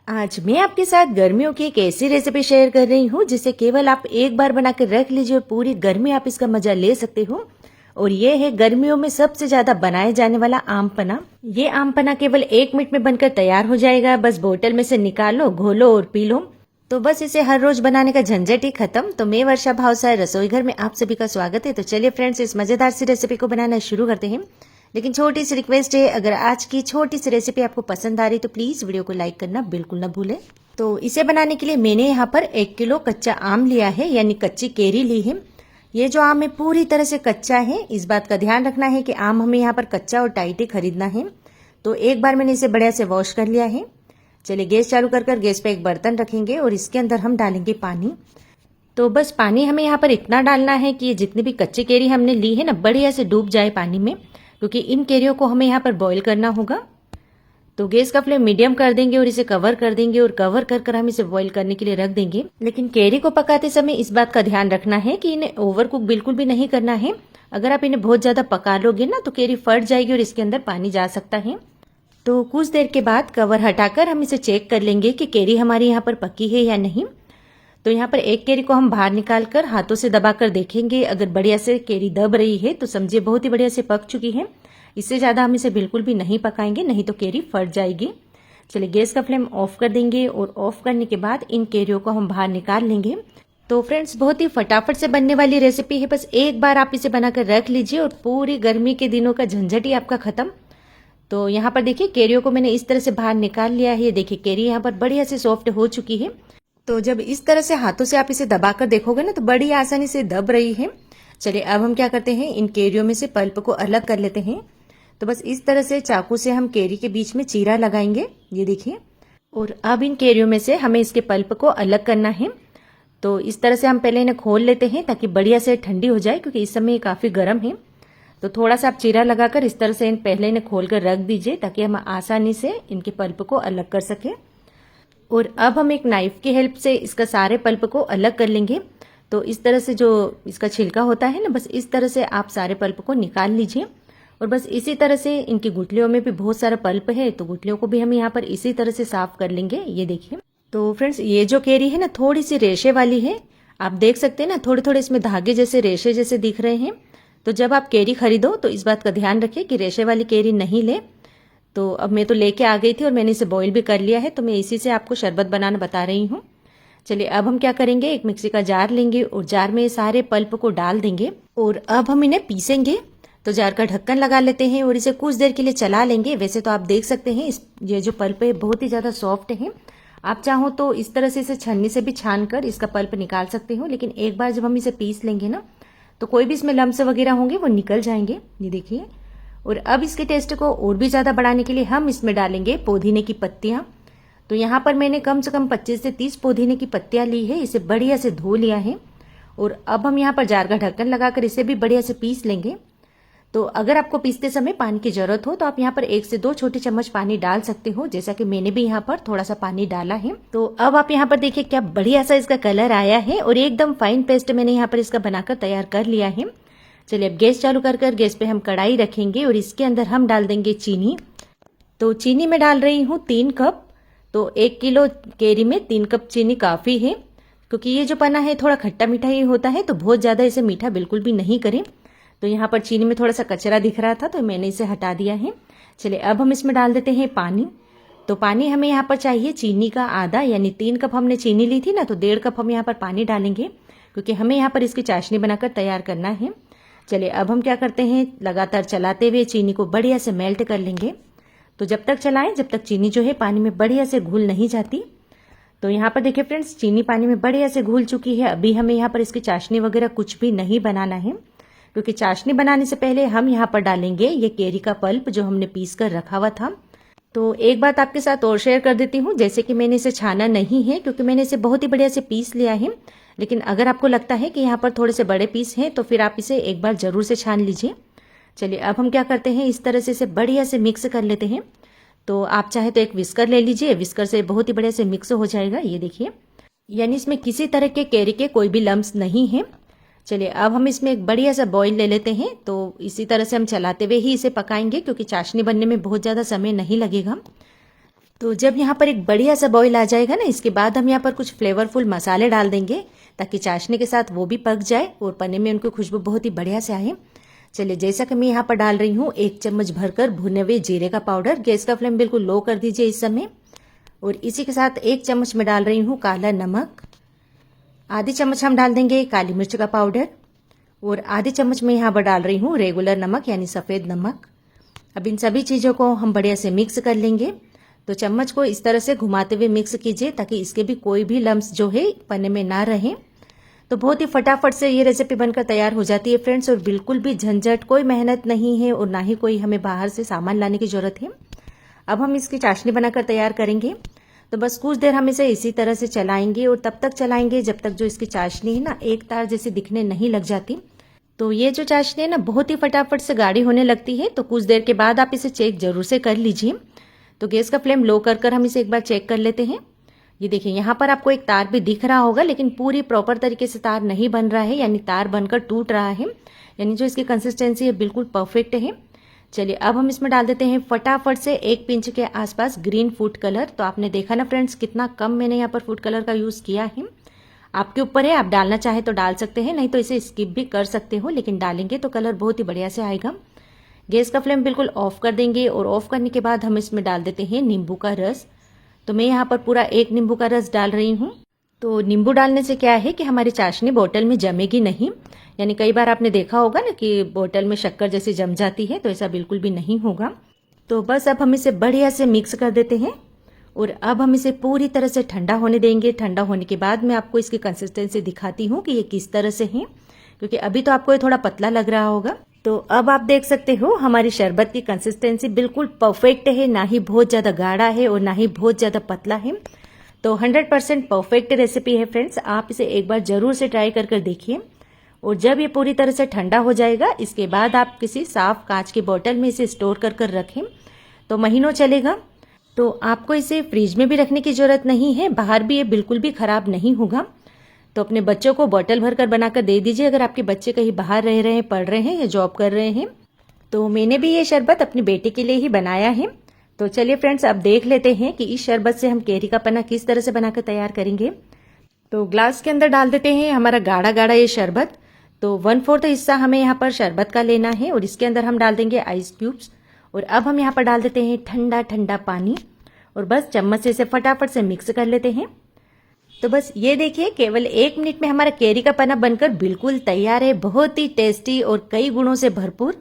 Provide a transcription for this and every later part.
आज मैं आपके साथ गर्मियों की एक ऐसी रेसिपी शेयर कर रही हूँ जिसे केवल आप एक बार बनाकर रख लीजिए और पूरी गर्मी आप इसका मजा ले सकते हो। और ये है गर्मियों में सबसे ज्यादा बनाए जाने वाला आम पना। ये आम पना केवल 1 मिनट में बनकर तैयार हो जाएगा। बस बोतल में से निकालो, घोलो और पी लो। तो बस इसे हर रोज बनाने का झंझट ही खत्म। तो मैं वर्षा भावसार रसोई घर में आप सभी का स्वागत है। तो चलिए फ्रेंड्स, इस मजेदार सी रेसिपी को बनाना शुरू करते हैं। लेकिन छोटी सी रिक्वेस्ट है, अगर आज की छोटी सी रेसिपी आपको पसंद आ रही तो प्लीज वीडियो को लाइक करना बिल्कुल ना भूलें। तो इसे बनाने के लिए मैंने यहाँ पर 1 किलो कच्चा आम लिया है, यानी कच्ची केरी ली है। ये जो आम है पूरी तरह से कच्चा है। इस बात का ध्यान रखना है कि आम हमें यहाँ पर कच्चा और टाइट ही खरीदना है। तो एक बार मैंने इसे बढ़िया से वॉश कर लिया है। चलिए गैस चालू कर गैस पे एक बर्तन रखेंगे और इसके अंदर हम डालेंगे पानी। तो बस पानी हमें यहाँ पर इतना डालना है कि ये जितनी भी कच्ची केरी हमने ली है ना, बढ़िया से डूब जाए पानी में, क्योंकि इन केरियों को हमें यहाँ पर बॉईल करना होगा। तो गैस का फ्लेम मीडियम कर देंगे और इसे कवर कर देंगे और कवर कर हम इसे बॉईल करने के लिए रख देंगे। लेकिन केरी को पकाते समय इस बात का ध्यान रखना है कि इन्हें ओवर कुक बिल्कुल भी नहीं करना है। अगर आप इन्हें बहुत ज्यादा पका लोगे ना तो केरी फट जाएगी और इसके अंदर पानी जा सकता है। तो कुछ देर के बाद कवर हटाकर हम इसे चेक कर लेंगे कि केरी हमारी यहाँ पर पकी है या नहीं। तो यहाँ पर एक केरी को हम बाहर निकाल कर हाथों से दबाकर देखेंगे। अगर बढ़िया से केरी दब रही है तो समझिए बहुत ही बढ़िया से पक चुकी है। इससे ज्यादा हम इसे बिल्कुल भी नहीं पकाएंगे, नहीं तो केरी फट जाएगी। चलिए गैस का फ्लेम ऑफ कर देंगे और ऑफ करने के बाद इन केरियों को हम बाहर निकाल लेंगे। तो फ्रेंड्स, बहुत ही फटाफट से बनने वाली रेसिपी है। बस एक बार आप इसे बनाकर रख लीजिए और पूरी गर्मी के दिनों का झंझट ही आपका खत्म। तो यहाँ पर देखिए केरियों को मैंने इस तरह से बाहर निकाल लिया है। देखिए केरी यहाँ पर बढ़िया से सॉफ्ट हो चुकी है। तो जब इस तरह से हाथों से आप इसे दबाकर देखोगे ना तो बड़ी आसानी से दब रही है। चलिए अब हम क्या करते हैं, इन केरियों में से पल्प को अलग कर लेते हैं। तो बस इस तरह से चाकू से हम केरी के बीच में चीरा लगाएंगे, ये देखिए। और अब इन केरियों में से हमें इसके पल्प को अलग करना है। तो इस तरह से हम पहले इन्हें खोल लेते हैं ताकि बढ़िया से ठंडी हो जाए, क्योंकि इस समय ये काफी गर्म है। तो थोड़ा सा आप चीरा लगाकर इस तरह से पहले इन्हें खोल कर रख दीजिए ताकि हम आसानी से इनके पल्प को अलग कर सके। और अब हम एक नाइफ की हेल्प से इसका सारे पल्प को अलग कर लेंगे। तो इस तरह से जो इसका छिलका होता है ना, बस इस तरह से आप सारे पल्प को निकाल लीजिए। और बस इसी तरह से इनकी गुठलियों में भी बहुत सारा पल्प है, तो गुठलियों को भी हम यहाँ पर इसी तरह से साफ कर लेंगे, ये देखिए। तो फ्रेंड्स, ये जो केरी है ना थोड़ी सी रेशे वाली है। आप देख सकते हैं ना, थोड़े थोड़े इसमें धागे जैसे रेशे जैसे दिख रहे हैं। तो जब आप केरी खरीदो तो इस बात का ध्यान रखिए कि रेशे वाली केरी नहीं ले। तो अब मैं तो लेके आ गई थी और मैंने इसे बॉईल भी कर लिया है, तो मैं इसी से आपको शरबत बनाना बता रही हूँ। चलिए अब हम क्या करेंगे, एक मिक्सी का जार लेंगे और जार में सारे पल्प को डाल देंगे और अब हम इन्हें पीसेंगे। तो जार का ढक्कन लगा लेते हैं और इसे कुछ देर के लिए चला लेंगे। वैसे तो आप देख सकते हैं ये जो पल्प है बहुत ही ज्यादा सॉफ्ट है। आप चाहो तो इस तरह से इसे छन्नी से भी छान कर इसका पल्प निकाल सकते हो, लेकिन एक बार जब हम इसे पीस लेंगे ना तो कोई भी इसमें लम्स वगैरह होंगे वो निकल जाएंगे, ये देखिए। और अब इसके टेस्ट को और भी ज्यादा बढ़ाने के लिए हम इसमें डालेंगे पुदीने की पत्तियां। तो यहाँ पर मैंने कम से कम 25 से 30 पुदीने की पत्तियां ली है। इसे बढ़िया से धो लिया है और अब हम यहाँ पर जार का ढक्कन लगाकर इसे भी बढ़िया से पीस लेंगे। तो अगर आपको पीसते समय पानी की जरूरत हो तो आप यहाँ पर 1 से 2 छोटे चम्मच पानी डाल सकते हो, जैसा कि मैंने भी यहाँ पर थोड़ा सा पानी डाला है। तो अब आप यहाँ पर देखिए क्या बढ़िया सा इसका कलर आया है और एकदम फाइन पेस्ट मैंने यहाँ पर इसका बनाकर तैयार कर लिया है। चलिए अब गैस चालू कर गैस पे हम कढ़ाई रखेंगे और इसके अंदर हम डाल देंगे चीनी। तो चीनी में डाल रही हूँ 3 कप। तो 1 किलो केरी में 3 कप चीनी काफी है, क्योंकि ये जो पना है थोड़ा खट्टा मीठा ही होता है, तो बहुत ज्यादा इसे मीठा बिल्कुल भी नहीं करें। तो यहाँ पर चीनी में थोड़ा सा कचरा दिख रहा था तो मैंने इसे हटा दिया है। चलिए अब हम इसमें डाल देते हैं पानी। तो पानी हमें यहाँ पर चाहिए चीनी का आधा, यानी 3 कप हमने चीनी ली थी ना, तो 1.5 कप हम यहाँ पर पानी डालेंगे, क्योंकि हमें यहाँ पर इसकी चाशनी बनाकर तैयार करना है। चलिए अब हम क्या करते हैं, लगातार चलाते हुए चीनी को बढ़िया से मेल्ट कर लेंगे। तो जब तक चलाएं जब तक चीनी जो है पानी में बढ़िया से घुल नहीं जाती। तो यहाँ पर देखिए फ्रेंड्स, चीनी पानी में बढ़िया से घुल चुकी है। अभी हमें यहाँ पर इसकी चाशनी वगैरह कुछ भी नहीं बनाना है, क्योंकि चाशनी बनाने से पहले हम यहाँ पर डालेंगे ये केरी का पल्प जो हमने पीस कर रखा हुआ था। तो एक बात आपके साथ और शेयर कर देती हूँ, जैसे कि मैंने इसे छाना नहीं है क्योंकि मैंने इसे बहुत ही बढ़िया से पीस लिया है। लेकिन अगर आपको लगता है कि यहाँ पर थोड़े से बड़े पीस हैं तो फिर आप इसे एक बार जरूर से छान लीजिए। चलिए अब हम क्या करते हैं, इस तरह से इसे बढ़िया से मिक्स कर लेते हैं। तो आप चाहे तो एक विस्कर ले लीजिए, विस्कर से बहुत ही बढ़िया से मिक्स हो जाएगा, ये देखिए। यानी इसमें किसी तरह के केरी के कोई भी लम्स नहीं है। चलिए अब हम इसमें एक बढ़िया सा बॉईल ले लेते हैं। तो इसी तरह से हम चलाते हुए ही इसे पकाएंगे, क्योंकि चाशनी बनने में बहुत ज्यादा समय नहीं लगेगा। तो जब यहाँ पर एक बढ़िया सा बॉईल आ जाएगा ना, इसके बाद हम यहाँ पर कुछ फ्लेवरफुल मसाले डाल देंगे ताकि चाशनी के साथ वो भी पक जाए और पन्ने में उनकी खुशबू बहुत ही बढ़िया से आए। चलिए, जैसा कि मैं यहाँ पर डाल रही हूँ 1 चम्मच भरकर भुने हुए जीरे का पाउडर। गैस का फ्लेम बिल्कुल लो कर दीजिए इस समय। और इसी के साथ 1 चम्मच में डाल रही हूँ काला नमक, आधी चम्मच हम डाल देंगे काली मिर्च का पाउडर और आधी चम्मच में यहाँ पर डाल रही हूँ रेगुलर नमक यानी सफ़ेद नमक। अब इन सभी चीज़ों को हम बढ़िया से मिक्स कर लेंगे। तो चम्मच को इस तरह से घुमाते हुए मिक्स कीजिए ताकि इसके भी कोई भी लम्स जो है पन्ने में ना रहे। तो बहुत ही फटाफट से ये रेसिपी बनकर तैयार हो जाती है फ्रेंड्स, और बिल्कुल भी झंझट, कोई मेहनत नहीं है और ना ही कोई हमें बाहर से सामान लाने की जरूरत है। अब हम इसकी चाशनी बनाकर तैयार करेंगे। तो बस कुछ देर हम इसे इसी तरह से चलाएंगे और तब तक चलाएंगे जब तक जो इसकी चाशनी है ना एक तार जैसी दिखने नहीं लग जाती। तो ये जो चाशनी है ना बहुत ही फटाफट से गाढ़ी होने लगती है, तो कुछ देर के बाद आप इसे चेक जरूर से कर लीजिए। तो गैस का फ्लेम लो कर हम इसे एक बार चेक कर लेते हैं। ये देखिए, यहाँ पर आपको एक तार भी दिख रहा होगा, लेकिन पूरी प्रॉपर तरीके से तार नहीं बन रहा है, यानी तार बनकर टूट रहा है, यानी जो इसकी कंसिस्टेंसी है बिल्कुल परफेक्ट है। चलिए, अब हम इसमें डाल देते हैं फटाफट से 1 पिंच के आसपास ग्रीन फूड कलर। तो आपने देखा ना फ्रेंड्स कितना कम मैंने यहाँ पर फूड कलर का यूज किया है। आपके ऊपर है, आप डालना चाहे तो डाल सकते हैं, नहीं तो इसे स्किप भी कर सकते हो, लेकिन डालेंगे तो कलर बहुत ही बढ़िया से आएगा। गैस का फ्लेम बिल्कुल ऑफ कर देंगे और ऑफ करने के बाद हम इसमें डाल देते हैं नींबू का रस। तो मैं यहाँ पर पूरा 1 नींबू का रस डाल रही हूँ। तो नींबू डालने से क्या है कि हमारी चाशनी बोतल में जमेगी नहीं, यानी कई बार आपने देखा होगा ना कि बोतल में शक्कर जैसी जम जाती है, तो ऐसा बिल्कुल भी नहीं होगा। तो बस अब हम इसे बढ़िया से मिक्स कर देते हैं और अब हम इसे पूरी तरह से ठंडा होने देंगे। ठंडा होने के बाद मैं आपको इसकी कंसिस्टेंसी दिखाती हूँ कि ये किस तरह से है, क्योंकि अभी तो आपको ये थोड़ा पतला लग रहा होगा। तो अब आप देख सकते हो हमारी शरबत की कंसिस्टेंसी बिल्कुल परफेक्ट है, ना ही बहुत ज्यादा गाढ़ा है और ना ही बहुत ज्यादा पतला है। तो 100% परफेक्ट रेसिपी है फ्रेंड्स, आप इसे एक बार जरूर से ट्राई कर देखिए। और जब ये पूरी तरह से ठंडा हो जाएगा, इसके बाद आप किसी साफ कांच की बोतल में इसे स्टोर कर रखें तो महीनों चलेगा। तो आपको इसे फ्रिज में भी रखने की जरूरत नहीं है, बाहर भी ये बिल्कुल भी खराब नहीं होगा। तो अपने बच्चों को बोतल भरकर बनाकर दे दीजिए अगर आपके बच्चे कहीं बाहर रह रहे हैं, पढ़ रहे हैं या जॉब कर रहे हैं। तो मैंने भी ये शरबत अपनी बेटी के लिए ही बनाया है। तो चलिए फ्रेंड्स, अब देख लेते हैं कि इस शरबत से हम कैरी का पन्ना किस तरह से बनाकर तैयार करेंगे। तो ग्लास के अंदर डाल देते हैं हमारा गाढ़ा गाढ़ा ये शरबत। तो 1/4 हिस्सा हमें यहाँ पर शरबत का लेना है और इसके अंदर हम डाल देंगे आइस क्यूब्स। और अब हम यहाँ पर डाल देते हैं ठंडा ठंडा पानी और बस चम्मच से इसे फटाफट से मिक्स कर लेते हैं। तो बस ये देखिए, केवल 1 मिनट में हमारा कैरी का पन्ना बनकर बिल्कुल तैयार है, बहुत ही टेस्टी और कई गुणों से भरपूर।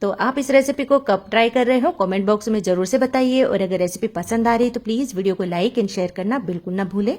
तो आप इस रेसिपी को कब ट्राई कर रहे हो कमेंट बॉक्स में जरूर से बताइए, और अगर रेसिपी पसंद आ रही है तो प्लीज वीडियो को लाइक एंड शेयर करना बिल्कुल ना भूलें।